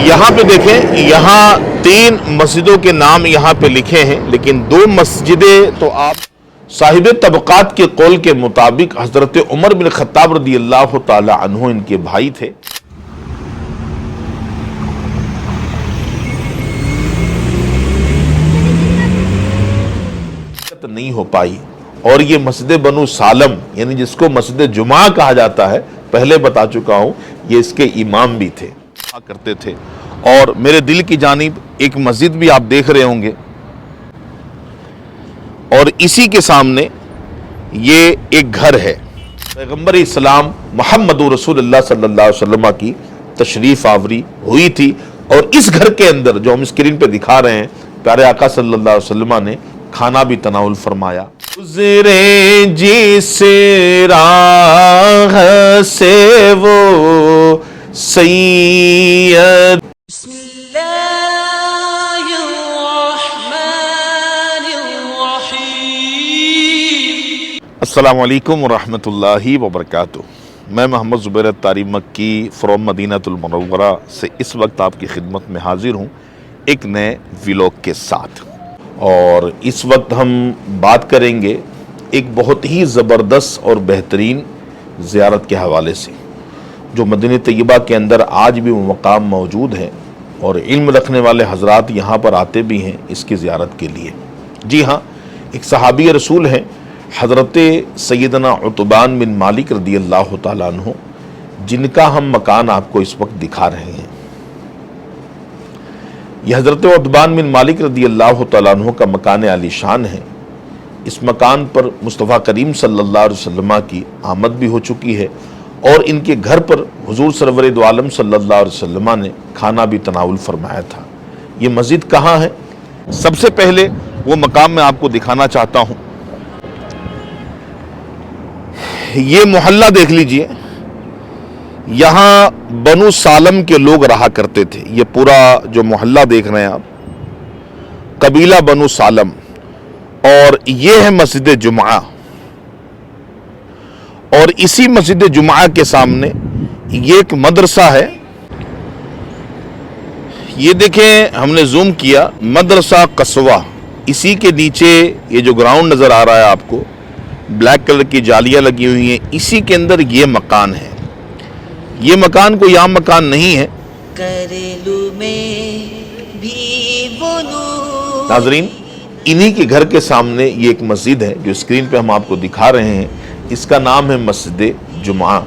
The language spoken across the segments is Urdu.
یہاں پہ دیکھیں، یہاں 3 مسجدوں کے نام یہاں پہ لکھے ہیں، لیکن 2 مسجدیں تو آپ صاحب طبقات کے قول کے مطابق حضرت عمر بن خطاب رضی اللہ تعالی عنہ ان کے بھائی تھے۔ نہیں ہو پائی، اور یہ مسجد بنو سالم یعنی جس کو مسجد جمعہ کہا جاتا ہے، پہلے بتا چکا ہوں، یہ اس کے امام بھی تھے کرتے تھے۔ اور میرے دل کی جانب ایک مسجد بھی آپ دیکھ رہے ہوں گے، اور اسی کے سامنے یہ ایک گھر ہے۔ پیغمبر اسلام محمد رسول اللہ صلی اللہ علیہ وسلم کی تشریف آوری ہوئی تھی، اور اس گھر کے اندر جو ہم اسکرین پہ دکھا رہے ہیں، پیارے آقا صلی اللہ علیہ وسلم نے کھانا بھی تناول فرمایا۔ گزرے جس راہ سے وہ سید، بسم اللہ الرحمن الرحیم۔ السلام علیکم ورحمۃ اللہ وبرکاتہ۔ میں محمد زبیر الطاری مکی فرام مدینہ المنورہ سے اس وقت آپ کی خدمت میں حاضر ہوں ایک نئے ویلاگ کے ساتھ، اور اس وقت ہم بات کریں گے ایک بہت ہی زبردست اور بہترین زیارت کے حوالے سے، جو مدینہ طیبہ کے اندر آج بھی وہ مقام موجود ہے، اور علم رکھنے والے حضرات یہاں پر آتے بھی ہیں اس کی زیارت کے لیے۔ جی ہاں، ایک صحابی رسول ہیں حضرت سیدنا عتبان بن مالک رضی اللہ تعالیٰ عنہ، جن کا ہم مکان آپ کو اس وقت دکھا رہے ہیں۔ یہ حضرت عتبان بن مالک رضی اللہ تعالیٰ عنہ کا مکان عالی شان ہے۔ اس مکان پر مصطفیٰ کریم صلی اللہ علیہ وسلم کی آمد بھی ہو چکی ہے، اور ان کے گھر پر حضور سرور دو عالم صلی اللہ علیہ وسلم نے کھانا بھی تناول فرمایا تھا۔ یہ مسجد کہاں ہے؟ سب سے پہلے وہ مقام میں آپ کو دکھانا چاہتا ہوں۔ یہ محلہ دیکھ لیجئے، یہاں بنو سالم کے لوگ رہا کرتے تھے۔ یہ پورا جو محلہ دیکھ رہے ہیں آپ، قبیلہ بنو سالم، اور یہ ہے مسجد جمعہ، اور اسی مسجد جمعہ کے سامنے یہ ایک مدرسہ ہے۔ یہ دیکھیں، ہم نے زوم کیا، مدرسہ قصوہ۔ اسی کے نیچے یہ جو گراؤنڈ نظر آ رہا ہے آپ کو، بلیک کلر کی جالیاں لگی ہوئی ہیں، اسی کے اندر یہ مکان ہے۔ یہ مکان کوئی عام مکان نہیں ہے ناظرین۔ انہی کے گھر کے سامنے یہ ایک مسجد ہے جو اسکرین پہ ہم آپ کو دکھا رہے ہیں، اس کا نام ہے مسجد جمعہ۔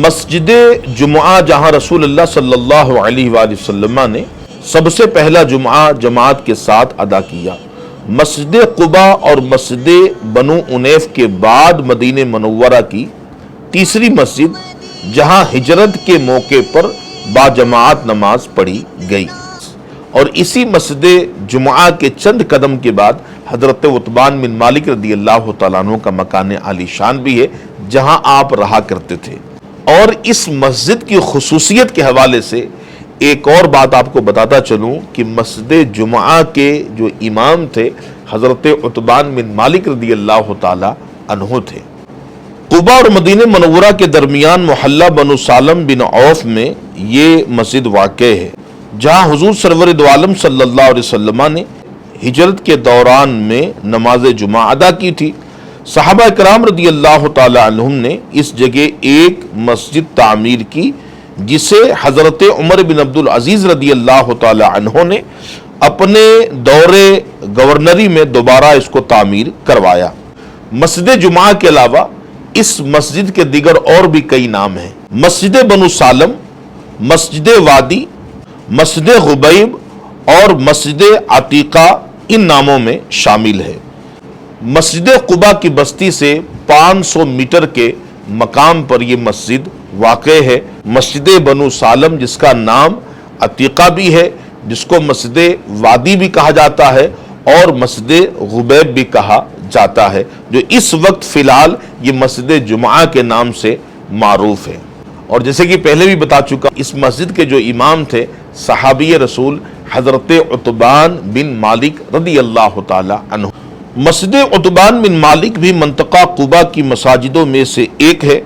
مسجد جمعہ جہاں رسول اللہ صلی اللہ علیہ وآلہ وسلم نے سب سے پہلا جمعہ جماعت کے ساتھ ادا کیا۔ مسجد قباء اور مسجد بنو انیف کے بعد مدینہ منورہ کی تیسری مسجد جہاں ہجرت کے موقع پر باجماعت نماز پڑھی گئی، اور اسی مسجد جمعہ کے چند قدم کے بعد حضرت عتبان بن مالک رضی اللہ تعالیٰ عنہ کا مکان عالی شان بھی ہے جہاں آپ رہا کرتے تھے۔ اور اس مسجد کی خصوصیت کے حوالے سے ایک اور بات آپ کو بتاتا چلوں کہ مسجد جمعہ کے جو امام تھے حضرت عتبان بن مالک رضی اللہ تعالیٰ عنہ تھے۔ قباء اور مدینہ منورہ کے درمیان محلہ بنو سالم بن عوف میں یہ مسجد واقع ہے، جہاں حضور سرور دو عالم صلی اللہ علیہ وسلم نے ہجرت کے دوران میں نماز جمعہ ادا کی تھی۔ صحابہ کرام رضی اللہ تعالی عنہم نے اس جگہ ایک مسجد تعمیر کی، جسے حضرت عمر بن عبدالعزیز رضی اللہ تعالی عنہ نے اپنے دور گورنری میں دوبارہ اس کو تعمیر کروایا۔ مسجد جمعہ کے علاوہ اس مسجد کے دیگر اور بھی کئی نام ہیں۔ مسجد بنو سالم، مسجد وادی، مسجد غبیب اور مسجد عتیقہ ان ناموں میں شامل ہے۔ مسجد قباء کی بستی سے 500 میٹر کے مقام پر یہ مسجد واقع ہے۔ مسجد بنو سالم جس کا نام عتیقہ بھی ہے، جس کو مسجد وادی بھی کہا جاتا ہے، اور مسجد غبیب بھی کہا جاتا ہے، جو اس وقت فی الحال یہ مسجد جمعہ کے نام سے معروف ہے۔ اور جیسے کہ پہلے بھی بتا چکا، اس مسجد کے جو امام تھے صحابی رسول حضرت عتبان بن مالک رضی اللہ تعالی عنہ۔ مسجد عتبان بن مالک بھی منطقہ قباء کی مساجدوں میں سے ایک ہے،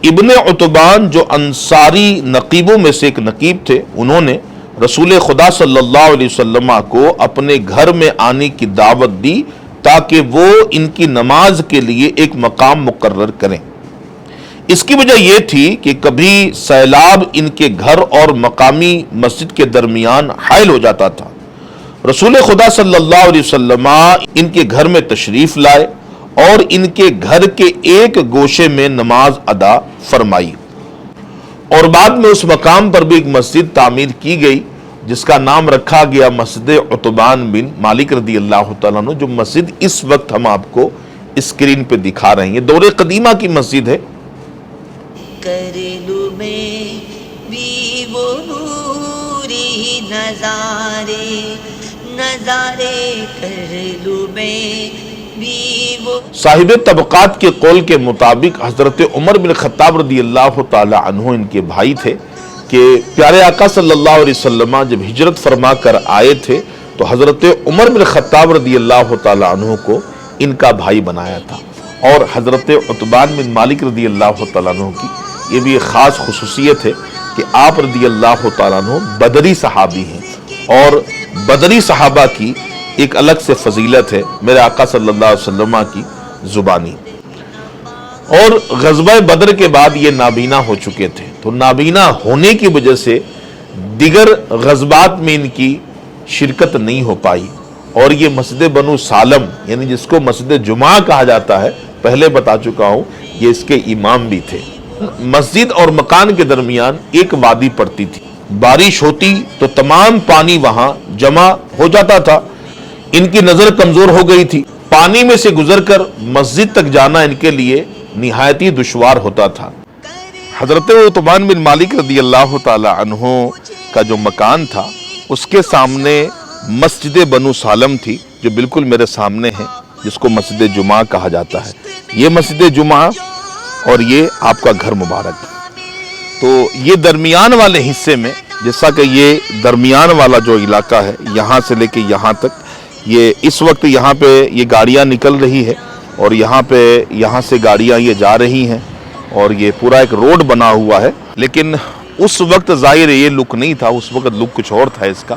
ابن عتبان جو انصاری نقیبوں میں سے ایک نقیب تھے، انہوں نے رسول خدا صلی اللہ علیہ وسلم کو اپنے گھر میں آنے کی دعوت دی تاکہ وہ ان کی نماز کے لیے ایک مقام مقرر کریں۔ اس کی وجہ یہ تھی کہ کبھی سیلاب ان کے گھر اور مقامی مسجد کے درمیان حائل ہو جاتا تھا۔ رسول خدا صلی اللہ علیہ وسلم ان کے گھر میں تشریف لائے اور ان کے گھر کے ایک گوشے میں نماز ادا فرمائی، اور بعد میں اس مقام پر بھی ایک مسجد تعمیر کی گئی جس کا نام رکھا گیا مسجد عتبان بن مالک رضی اللہ تعالیٰ عنہ، جو مسجد اس وقت ہم آپ کو اسکرین پہ دکھا رہے ہیں۔ یہ دور قدیمہ کی مسجد ہے۔ کر لوں میں بھی وہ نوری نظارے کر لوں میں بھی وہ۔ صاحب طبقات کے قول کے مطابق حضرت عمر بن خطاب رضی اللہ تعالی عنہ ان کے بھائی تھے کہ پیارے آقا صلی اللہ علیہ وسلم جب ہجرت فرما کر آئے تھے تو حضرت عمر بن خطاب رضی اللہ تعالی عنہ کو ان کا بھائی بنایا تھا، اور حضرت عتبان بن مالک رضی اللہ تعالی عنہ کی یہ بھی ایک خاص خصوصیت ہے کہ آپ رضی اللہ تعالیٰ عنہ بدری صحابی ہیں، اور بدری صحابہ کی ایک الگ سے فضیلت ہے میرے آقا صلی اللہ علیہ وسلم کی زبانی۔ اور غزوہ بدر کے بعد یہ نابینا ہو چکے تھے، تو نابینا ہونے کی وجہ سے دیگر غزوات میں ان کی شرکت نہیں ہو پائی، اور یہ مسجد بنو سالم یعنی جس کو مسجد جمعہ کہا جاتا ہے، پہلے بتا چکا ہوں یہ اس کے امام بھی تھے۔ مسجد اور مکان کے درمیان ایک وادی پڑتی تھی، بارش ہوتی تو تمام پانی وہاں جمع ہو جاتا تھا۔ ان کی نظر کمزور ہو گئی تھی، پانی میں سے گزر کر مسجد تک جانا ان کے لیے نہایت ہی دشوار ہوتا تھا۔ حضرت عتبان بن مالک رضی اللہ تعالی عنہ کا جو مکان تھا اس کے سامنے مسجد بنو سالم تھی، جو بالکل میرے سامنے ہے، جس کو مسجد جمعہ کہا جاتا ہے۔ یہ مسجد جمعہ اور یہ آپ کا گھر مبارک۔ تو یہ درمیان والے حصے میں، جیسا کہ یہ درمیان والا جو علاقہ ہے یہاں سے لے کے یہاں تک، یہ اس وقت یہاں پہ یہ گاڑیاں نکل رہی ہے، اور یہاں سے گاڑیاں یہ جا رہی ہیں، اور یہ پورا ایک روڈ بنا ہوا ہے۔ لیکن اس وقت ظاہر یہ لک نہیں تھا، اس وقت لک کچھ اور تھا اس کا۔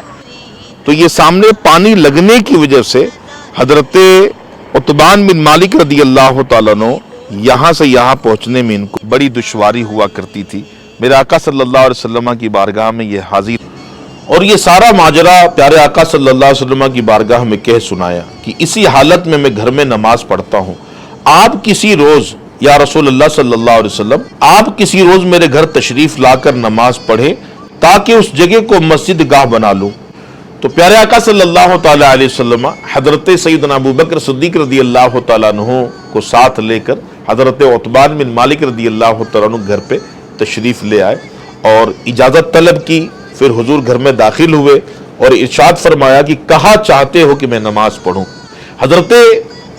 تو یہ سامنے پانی لگنے کی وجہ سے حضرت عتبان بن مالک رضی اللہ تعالیٰ عنہ یہاں سے یہاں پہنچنے میں ان کو بڑی دشواری ہوا کرتی تھی۔ میرے آقا صلی اللہ علیہ وسلم کی بارگاہ میں یہ حاضر، اور یہ سارا ماجرا پیارے آقا صلی اللہ علیہ وسلم کی بارگاہ میں کہہ سنایا کہ اسی حالت میں میں گھر میں نماز پڑھتا ہوں، آپ کسی روز یا رسول اللہ صلی اللہ علیہ وسلم آپ کسی روز میرے گھر تشریف لا کر نماز پڑھیں تاکہ اس جگہ کو مسجد گاہ بنا لوں۔ تو پیارے آقا صلی اللہ تعالی علیہ وسلم حضرت سیدنا ابوبکر صدیق رضی اللہ تعالیٰ عنہ کو ساتھ لے کر حضرت عتبان بن مالک رضی اللہ تعالیٰ عنہ گھر پہ تشریف لے آئے اور اجازت طلب کی۔ پھر حضور گھر میں داخل ہوئے اور ارشاد فرمایا کہ کہاں چاہتے ہو کہ میں نماز پڑھوں۔ حضرت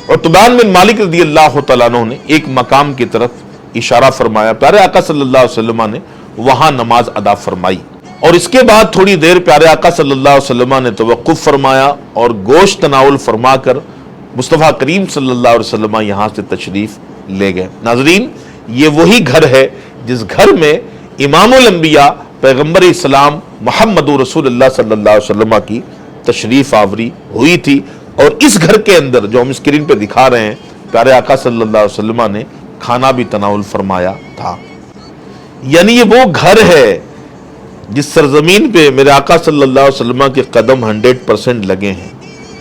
عتبان بن مالک رضی اللہ تعالیٰ عنہ نے ایک مقام کی طرف اشارہ فرمایا، پیارے آقا صلی اللہ علیہ وسلم نے وہاں نماز ادا فرمائی، اور اس کے بعد تھوڑی دیر پیارے آقا صلی اللہ علیہ وسلم نے توقف فرمایا اور گوشت تناول فرما کر مصطفیٰ کریم صلی اللہ علیہ وسلم یہاں سے تشریف لے گئے۔ ناظرین، یہ وہی گھر ہے جس گھر میں امام الانبیاء پیغمبر اسلام محمد رسول اللہ صلی اللہ علیہ وسلم کی تشریف آوری ہوئی تھی، اور اس گھر کے اندر جو ہم اسکرین پہ دکھا رہے ہیں پیارے آقا صلی اللہ علیہ وسلم نے کھانا بھی تناول فرمایا تھا۔ یعنی یہ وہ گھر ہے جس سرزمین پہ میرے آقا صلی اللہ علیہ وسلم کے قدم 100% لگے ہیں،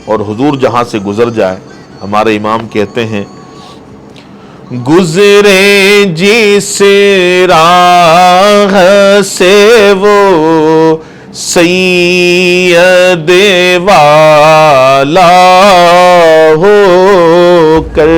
اور حضور جہاں سے گزر جائے ہمارے امام کہتے ہیں گزرے جس راہ سے وہ سید والا ہو کر،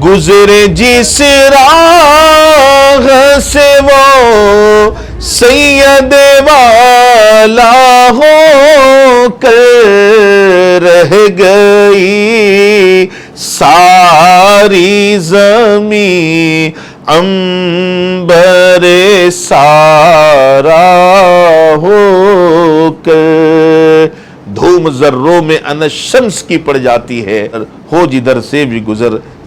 گزرے جس راہ سے وہ سید والا ہو کر، رہ گئی ساری زمین عنبر سارا ہو کر، دھوم ذروں میں انش شمس کی پڑ جاتی ہے، ہو جدھر سے بھی گزر